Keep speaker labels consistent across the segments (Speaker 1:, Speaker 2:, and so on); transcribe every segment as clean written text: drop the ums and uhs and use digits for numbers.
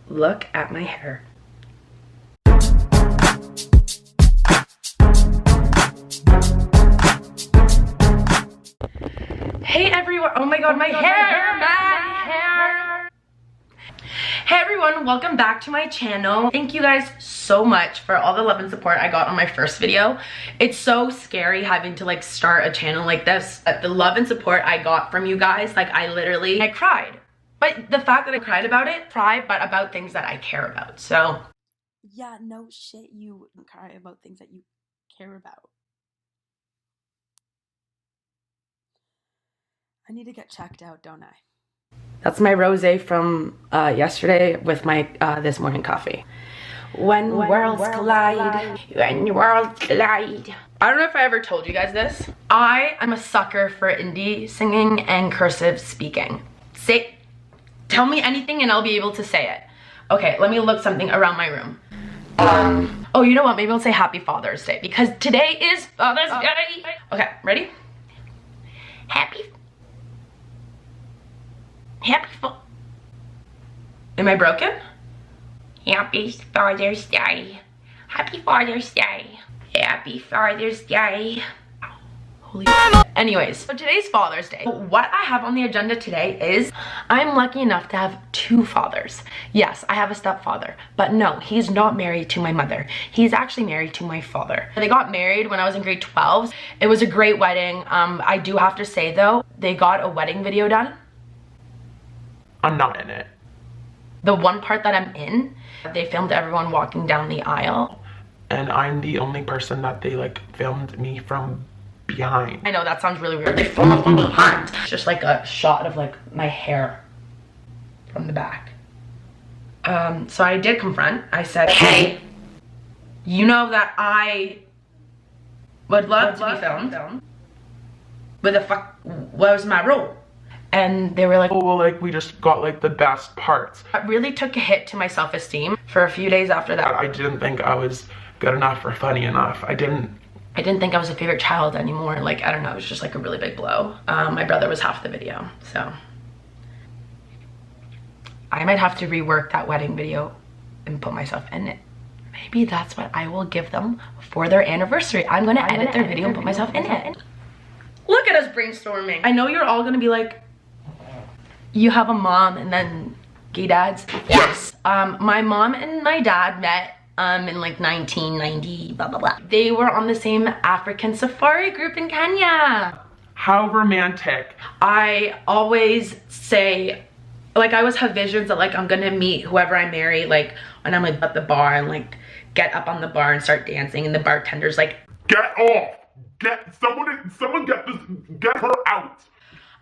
Speaker 1: Look at my hair. Hey everyone, oh my god, my hair. Hey everyone, welcome back to my channel. Thank you guys so much for all the love and support I got on my first video. It's so scary having to like start a channel like this. The love and support I got from you guys, like I cried. But the fact that I cried about it, but about things that I care about, so.
Speaker 2: Yeah, no shit, you cry about things that you care about. I need to get checked out, don't I?
Speaker 1: That's my rosé from yesterday with my this morning coffee. When worlds collide. I don't know if I ever told you guys this. I am a sucker for indie singing and cursive speaking. Tell me anything and I'll be able to say it. Okay, let me look something around my room. Oh, you know what? Maybe I'll say Happy Father's Day because today is Father's Day. Okay, ready? Am I broken? Happy Father's Day. Happy Father's Day. Happy Father's Day. Holy shit. Anyways, so today's Father's Day. What I have on the agenda today is I'm lucky enough to have two fathers. Yes, I have a stepfather, but no, he's not married to my mother. He's actually married to my father. They got married when I was in grade 12. It was a great wedding. I do have to say though, they got a wedding video done.
Speaker 3: I'm not in it.
Speaker 1: The one part that I'm in, they filmed everyone walking down the aisle.
Speaker 3: And I'm the only person that they like filmed me from behind.
Speaker 1: I know that sounds really weird. They filmed from behind. It's just like a shot of like my hair from the back. So I did confront. I said, hey, you know that I would love to be filmed. What the fuck was my role? And they were like,
Speaker 3: oh, well, like we just got like the best parts.
Speaker 1: It really took a hit to my self-esteem for a few days after that.
Speaker 3: I didn't think I was good enough or funny enough. I didn't
Speaker 1: think I was a favorite child anymore. Like, I don't know, it was just like a really big blow. My brother was half the video, so. I might have to rework that wedding video and put myself in it. Maybe that's what I will give them for their anniversary. I'm gonna edit their video and put myself in it. Look at us brainstorming. I know you're all gonna be like, you have a mom and then gay dads. Yes. My mom and my dad met in like 1990, blah, blah, blah. They were on the same African safari group in Kenya.
Speaker 3: How romantic.
Speaker 1: I always say, like I always have visions that like I'm gonna meet whoever I marry, like when I'm like at the bar and like get up on the bar and start dancing and the bartender's like,
Speaker 3: get off, someone get her out.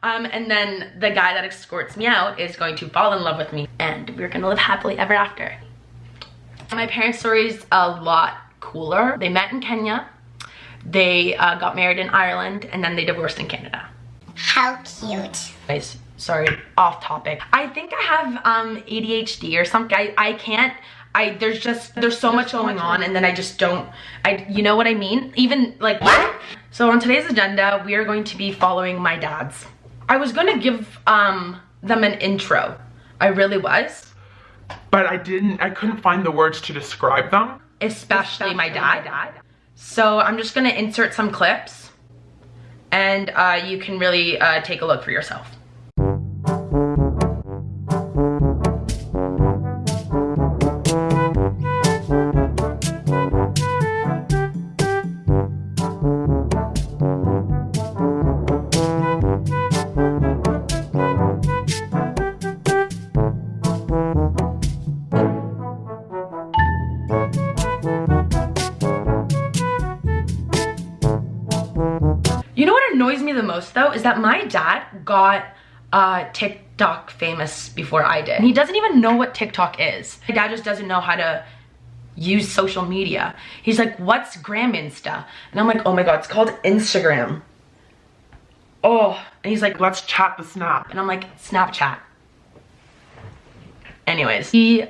Speaker 1: And then the guy that escorts me out is going to fall in love with me and we're gonna live happily ever after. My parents' story is a lot cooler. They met in Kenya, they got married in Ireland, and then they divorced in Canada.
Speaker 4: How cute.
Speaker 1: Guys, sorry, off topic. I think I have ADHD or something. There's so much going on and then I just don't, you know what I mean? Even like, what? So on today's agenda, we are going to be following my dad's. I was gonna give them an intro. I really was.
Speaker 3: But I couldn't find the words to describe them.
Speaker 1: Especially my dad. So I'm just gonna insert some clips and you can really take a look for yourself. You know what annoys me the most though is that my dad got TikTok famous before I did. And he doesn't even know what TikTok is. My dad just doesn't know how to use social media. He's like, what's Gram Insta? And I'm like, oh my god, it's called Instagram. Oh, and he's like,
Speaker 3: let's chat the Snap.
Speaker 1: And I'm like, Snapchat. Anyways, he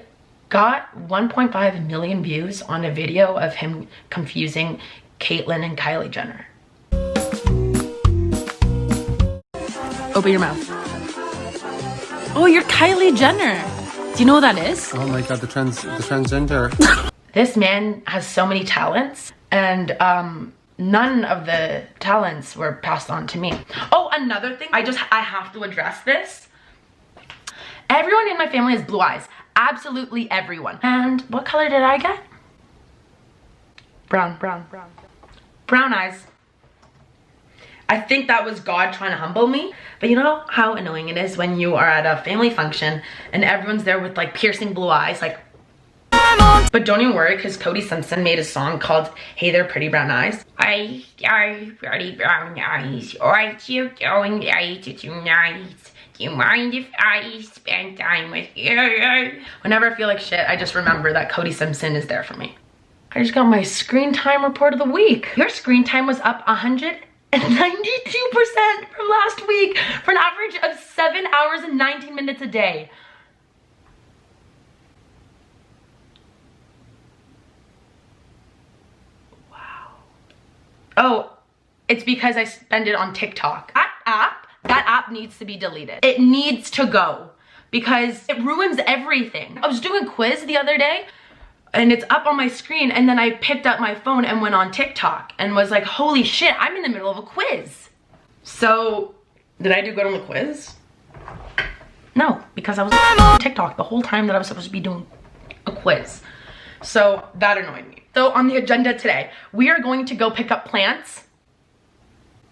Speaker 1: got 1.5 million views on a video of him confusing Caitlyn and Kylie Jenner. Open your mouth. Oh, you're Kylie Jenner.
Speaker 2: Do you know what that is?
Speaker 5: Oh my god, the transgender.
Speaker 1: This man has so many talents, and none of the talents were passed on to me. Oh, another thing, I have to address this. Everyone in my family has blue eyes. Absolutely everyone. And what color did I get? Brown eyes. I think that was God trying to humble me. But you know how annoying it is when you are at a family function and everyone's there with like piercing blue eyes, like. But don't even worry, because Cody Simpson made a song called Hey There Pretty Brown Eyes. I pretty brown eyes, what you doing later tonight? Do you mind if I spend time with you? Whenever I feel like shit, I just remember that Cody Simpson is there for me. I just got my screen time report of the week. Your screen time was up 192% from last week for an average of 7 hours and 19 minutes a day. Oh, it's because I spend it on TikTok. That app needs to be deleted. It needs to go because it ruins everything. I was doing a quiz the other day and it's up on my screen, and then I picked up my phone and went on TikTok and was like, holy shit, I'm in the middle of a quiz. So, did I do good on the quiz? No, because I was on TikTok the whole time that I was supposed to be doing a quiz. So that annoyed me. So on the agenda today, we are going to go pick up plants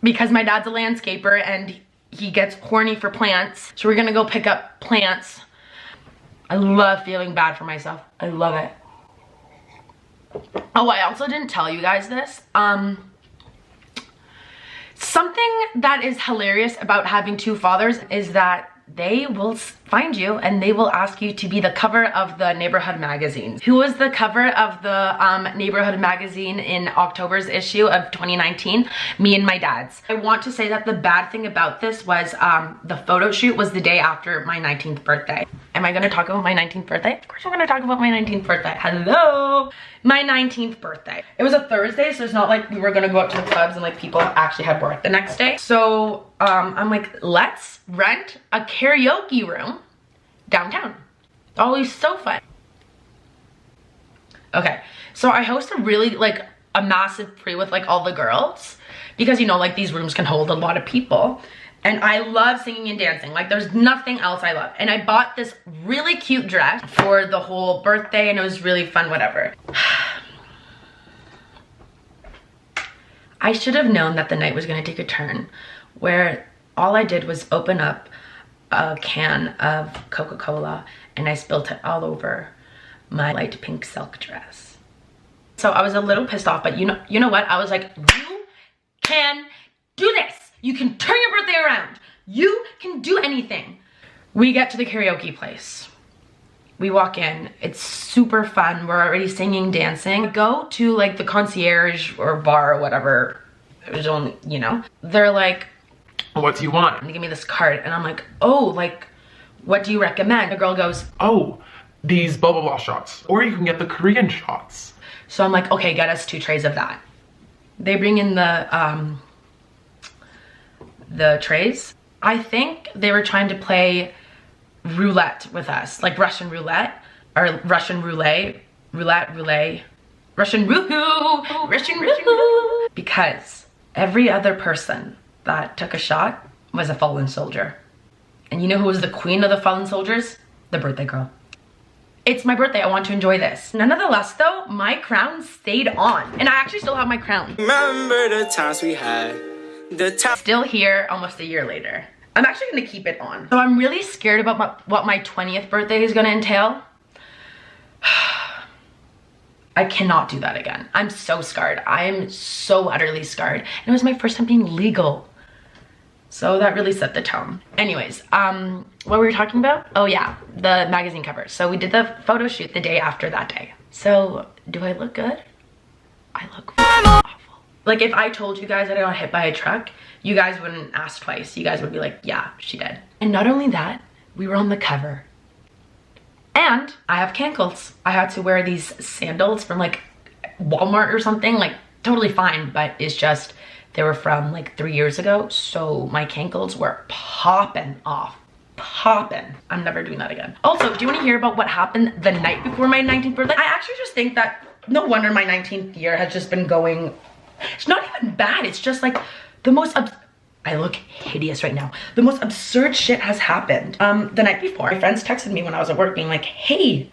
Speaker 1: because my dad's a landscaper and he gets horny for plants. So we're gonna go pick up plants. I love feeling bad for myself. I love it. Oh, I also didn't tell you guys this. Something that is hilarious about having two fathers is that they will find you and they will ask you to be the cover of the neighborhood magazine. Who was the cover of the neighborhood magazine in October's issue of 2019? Me and my dad's. I want to say that the bad thing about this was the photo shoot was the day after my 19th birthday. Am I gonna talk about my 19th birthday? Of course I'm gonna talk about my 19th birthday. Hello! My 19th birthday. It was a Thursday, so it's not like we were gonna go out to the clubs and like people actually had work the next day. So I'm like, let's rent a karaoke room downtown. Always so fun. Okay, so I host a really like a massive pre with like all the girls because you know like these rooms can hold a lot of people. And I love singing and dancing. Like there's nothing else I love. And I bought this really cute dress for the whole birthday and it was really fun, whatever. I should have known that the night was gonna take a turn where all I did was open up a can of Coca-Cola and I spilt it all over my light pink silk dress. So I was a little pissed off, but you know what? I was like, you can do this. You can turn your birthday around. You can do anything. We get to the karaoke place. We walk in. It's super fun. We're already singing, dancing. We go to like the concierge or bar or whatever. It was only, you know. They're like,
Speaker 3: what do you want?
Speaker 1: they give me this card and I'm like, oh, like, what do you recommend? The girl goes,
Speaker 3: Oh, these blah blah blah shots. Or you can get the Korean shots.
Speaker 1: so I'm like, okay, get us 2 trays of that. They bring in the trays. I think they were trying to play roulette with us, like Russian roulette or Russian roulette, Russian woohoo, because every other person that took a shot was a fallen soldier. And you know who was the queen of the fallen soldiers? The birthday girl. It's my birthday, I want to enjoy this. Nonetheless though, my crown stayed on. And I actually still have my crown.
Speaker 6: Remember the times we had.
Speaker 1: Still here almost a year later. I'm actually gonna keep it on. So I'm really scared about what my 20th birthday is gonna entail. I cannot do that again. I'm so scarred. I'm so utterly scarred. And it was my first time being legal. So that really set the tone. Anyways, what were we talking about? Oh yeah, the magazine cover. So we did the photo shoot the day after that day. So do I look good? I look awful. Like if I told you guys that I got hit by a truck, you guys wouldn't ask twice. You guys would be like, yeah, she did. And not only that, we were on the cover. And I have cankles. I had to wear these sandals from like Walmart or something, like totally fine, but it's just, they were from like 3 years ago. So my cankles were popping off. poppin'. I'm never doing that again. Also, do you want to hear about what happened the night before my 19th birthday? I actually just think that no wonder my 19th year has just been going, it's not even bad. It's just like the most, I look hideous right now. The most absurd shit has happened. The night before, my friends texted me when I was at work being like, hey,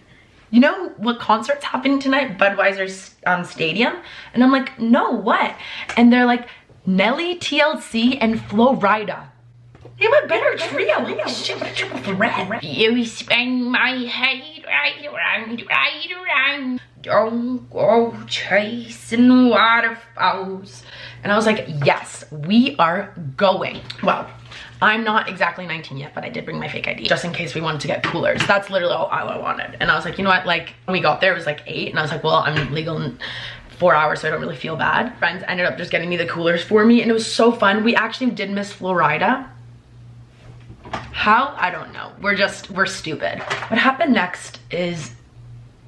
Speaker 1: you know what concert's happening tonight? Budweiser's Stadium? And I'm like, no, what? And they're like, Nelly, TLC, and Flo Rida. They have a better trio. Holy shit, what a triple threat. You spin my head right around. Don't go chasing waterfalls. And I was like, yes, we are going. Well, I'm not exactly 19 yet, but I did bring my fake ID just in case we wanted to get coolers. That's literally all I wanted. And I was like, you know what? Like, when we got there, it was like 8. And I was like, well, I'm legal in 4 hours, so I don't really feel bad. Friends ended up just getting me the coolers for me. And it was so fun. We actually did miss Florida. How? I don't know. We're stupid. What happened next is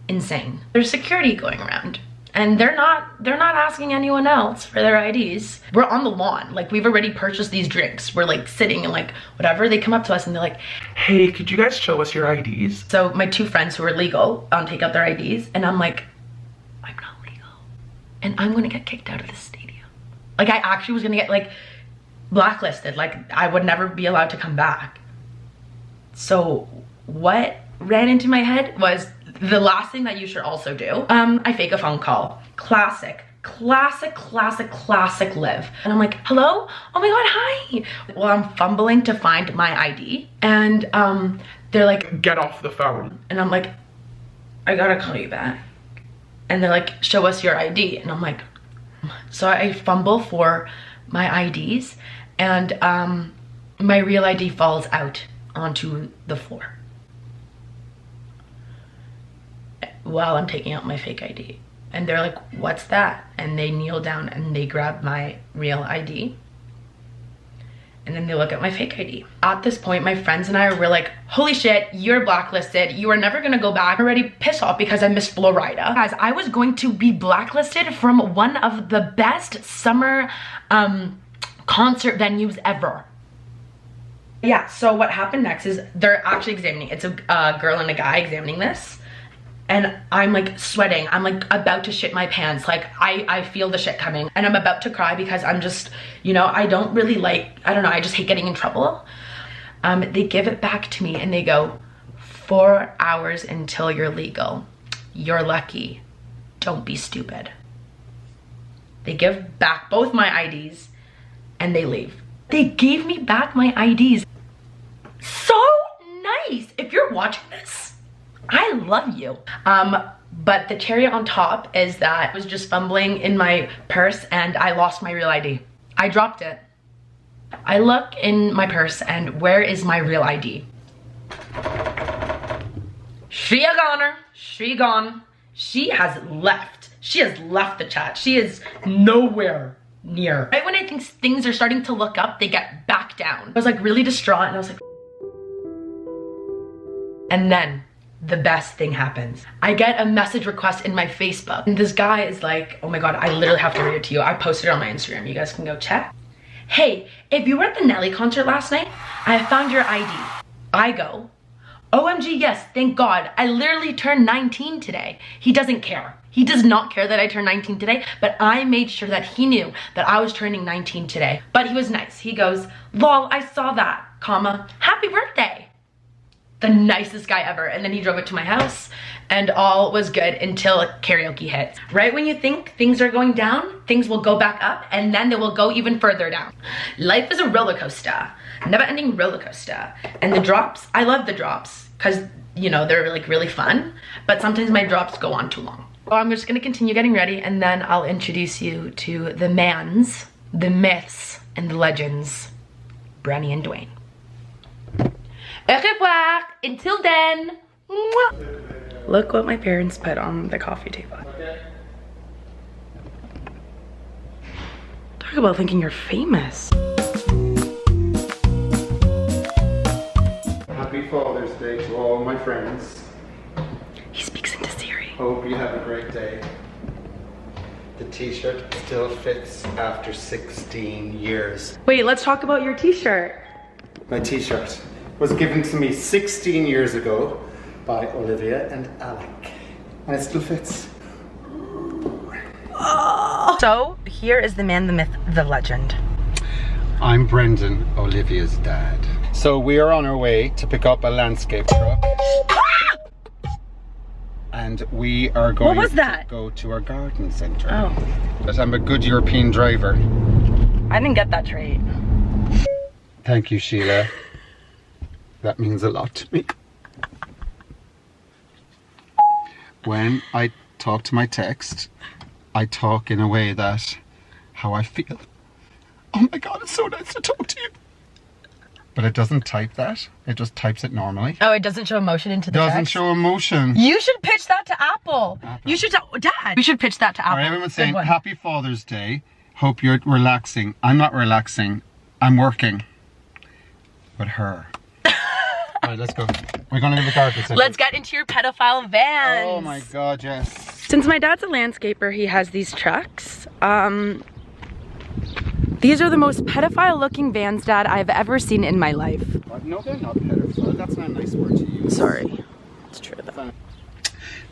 Speaker 1: insane. There's security going around and they're not asking anyone else for their IDs. We're on the lawn. Like, we've already purchased these drinks. We're like sitting and like whatever. They come up to us and they're like,
Speaker 3: hey, could you guys show us your IDs?
Speaker 1: So my 2 friends who are legal take out their IDs and I'm like, I'm not legal and I'm gonna get kicked out of the stadium. Like, I actually was gonna get like blacklisted. Like, I would never be allowed to come back. So what ran into my head was the last thing that you should also do. I fake a phone call. Classic Liv. And I'm like, hello? Oh my God, hi. Well, I'm fumbling to find my ID. And they're like,
Speaker 3: get off the phone.
Speaker 1: And I'm like, I gotta call you back. And they're like, show us your ID. And I'm like, so I fumble for my IDs and my real ID falls out onto the floor while I'm taking out my fake ID. And they're like, what's that? And they kneel down and they grab my real ID. And then they look at my fake ID. At this point, my friends and I were like, holy shit, you're blacklisted. You are never gonna go back. I'm already pissed off because I missed Florida. Guys, I was going to be blacklisted from one of the best summer concert venues ever. Yeah, so what happened next is they're actually examining. It's a girl and a guy examining this. And I'm like sweating. I'm like about to shit my pants. Like, I feel the shit coming. And I'm about to cry because I'm just, you know, I don't really like, I don't know, I just hate getting in trouble. They give it back to me and they go, 4 hours until you're legal. You're lucky. Don't be stupid. They give back both my IDs and they leave. They gave me back my IDs. So nice. If you're watching this, I love you. But the cherry on top is that I was just fumbling in my purse and I lost my real ID. I dropped it. I look in my purse and where is my real ID? She a goner. She gone. She has left. She has left the chat. She is nowhere near. Right when I think things are starting to look up, they get back down. I was like really distraught and I was like, and then the best thing happens. I get a message request in my Facebook and this guy is like, oh my God, I literally have to read it to you. I posted it on my Instagram. You guys can go check. Hey, if you were at the Nelly concert last night, I found your ID. I go, OMG, yes, thank God. I literally turned 19 today. He doesn't care. He does not care that I turned 19 today, but I made sure that he knew that I was turning 19 today. But he was nice. He goes, lol, I saw that, comma, happy birthday. The nicest guy ever. And then he drove it to my house and all was good until karaoke hits. Right when you think things are going down, things will go back up and then they will go even further down. Life is a roller coaster, never ending roller coaster. And the drops, I love the drops because, you know, they're like really fun, but sometimes my drops go on too long. So I'm just gonna continue getting ready and then I'll introduce you to the mans, the myths, and the legends, Brenny and Dwayne. Au revoir. Until then. Mwah. Look what my parents put on the coffee table. Talk about thinking you're famous.
Speaker 5: Happy Father's Day to all my friends.
Speaker 1: He speaks into Siri.
Speaker 5: Hope you have a great day. The t-shirt still fits after 16 years.
Speaker 1: Wait, let's talk about your t-shirt.
Speaker 5: My t-shirt. was given to me 16 years ago by Olivia and Alec. And it still fits.
Speaker 2: So, here is the man, the myth, the legend.
Speaker 5: I'm Brendan, Olivia's dad. So we are on our way to pick up a landscape truck. And we are going to go to our garden centre.
Speaker 2: Oh.
Speaker 5: But I'm a good European driver.
Speaker 2: I didn't get that trait.
Speaker 5: Thank you, Sheila. That means a lot to me. When I talk to my text, I talk in a way that how I feel. Oh my God, it's so nice to talk to you. But it doesn't type that. It just types it normally.
Speaker 2: Oh, it doesn't show emotion into the
Speaker 5: Doesn't
Speaker 2: text?
Speaker 5: show emotion.
Speaker 2: You should pitch that to Apple. You should, Dad. We should pitch that to Apple.
Speaker 5: All right, everyone's saying Happy Father's Day. Hope you're relaxing. I'm not relaxing. I'm working with her. All right, let's go. We're going to the garden center.
Speaker 2: Let's get into your pedophile vans.
Speaker 5: Oh my God, yes.
Speaker 2: Since my dad's a landscaper, he has these trucks. These are the most pedophile looking vans, Dad, I've ever seen in my life.
Speaker 5: No, they're not pedophile. That's not a nice word to use.
Speaker 2: Sorry. It's true though.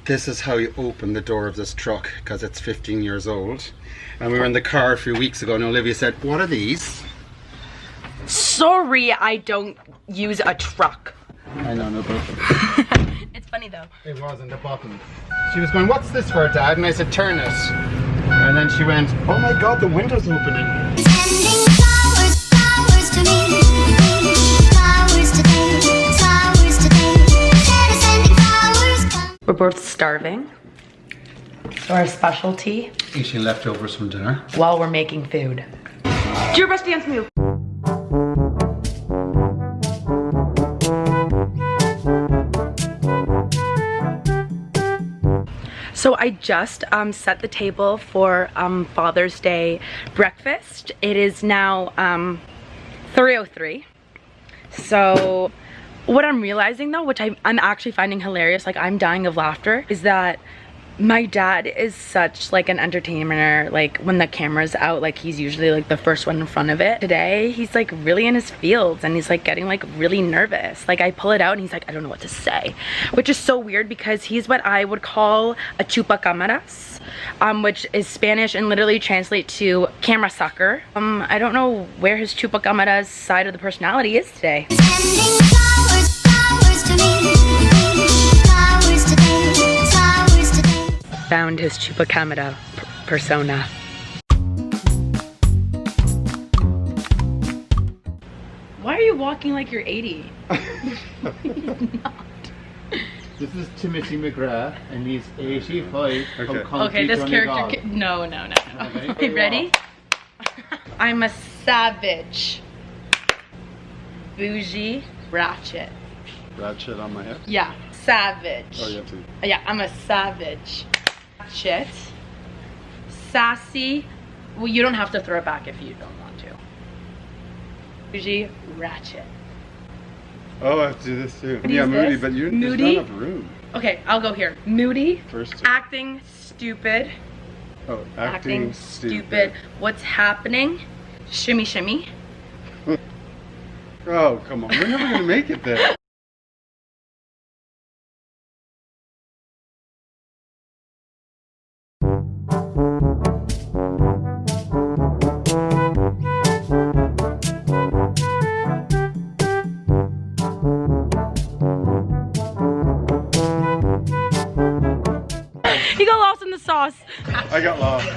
Speaker 5: This is how you open the door of this truck, because it's 15 years old. And we were in the car a few weeks ago and Olivia said, what are these?
Speaker 2: Sorry, I don't use a truck.
Speaker 5: I know, no, but
Speaker 2: It's funny though.
Speaker 5: it was in the bottom. She was going, what's this for, Dad? And I said, turn it. And then she went, oh my God, the window's opening.
Speaker 4: Sending flowers, flowers to me. Flowers today, flowers today. Sending flowers come.
Speaker 2: We're both starving. So our specialty
Speaker 5: Eating leftovers from dinner.
Speaker 2: while we're making food. Do your best dance move. So I just set the table for Father's Day breakfast. It is now 3:03. So what I'm realizing though, which I'm actually finding hilarious, like I'm dying of laughter, is that my dad is such like an entertainer. Like when the camera's out, like he's usually like the first one in front of it. Today he's like really in his fields and he's like getting like really nervous. Like I pull it out and he's like, I don't know what to say, which is so weird because he's what I would call a chupacamaras, which is Spanish and literally translate to camera sucker. I don't know where his chupacamaras side of the personality is today.
Speaker 4: Sending flowers, flowers to me. Flowers today, flowers today.
Speaker 2: Found his chupacamara persona. Why are you walking like you're 80?
Speaker 5: This is Timothy McGrath, and he's 85.
Speaker 2: Okay, this character. No. Okay, ready? I'm a savage. Bougie. Ratchet.
Speaker 5: Ratchet on my head?
Speaker 2: Yeah, savage.
Speaker 5: Oh, you have to.
Speaker 2: Yeah, I'm a savage. Ratchet. Sassy. Well, you don't have to throw it back if you don't want to. Bougie. Ratchet.
Speaker 7: Oh, I have to do this too.
Speaker 2: What
Speaker 7: Yeah,
Speaker 2: is
Speaker 7: moody,
Speaker 2: this?
Speaker 7: but there's
Speaker 2: Moody?
Speaker 7: not enough room.
Speaker 2: Okay, I'll go here. Moody.
Speaker 7: First two.
Speaker 2: Acting stupid.
Speaker 7: Oh, acting stupid.
Speaker 2: What's happening? Shimmy, shimmy.
Speaker 7: Oh, come on. We're never going to make it there.
Speaker 2: He got lost in the sauce.
Speaker 7: I got lost.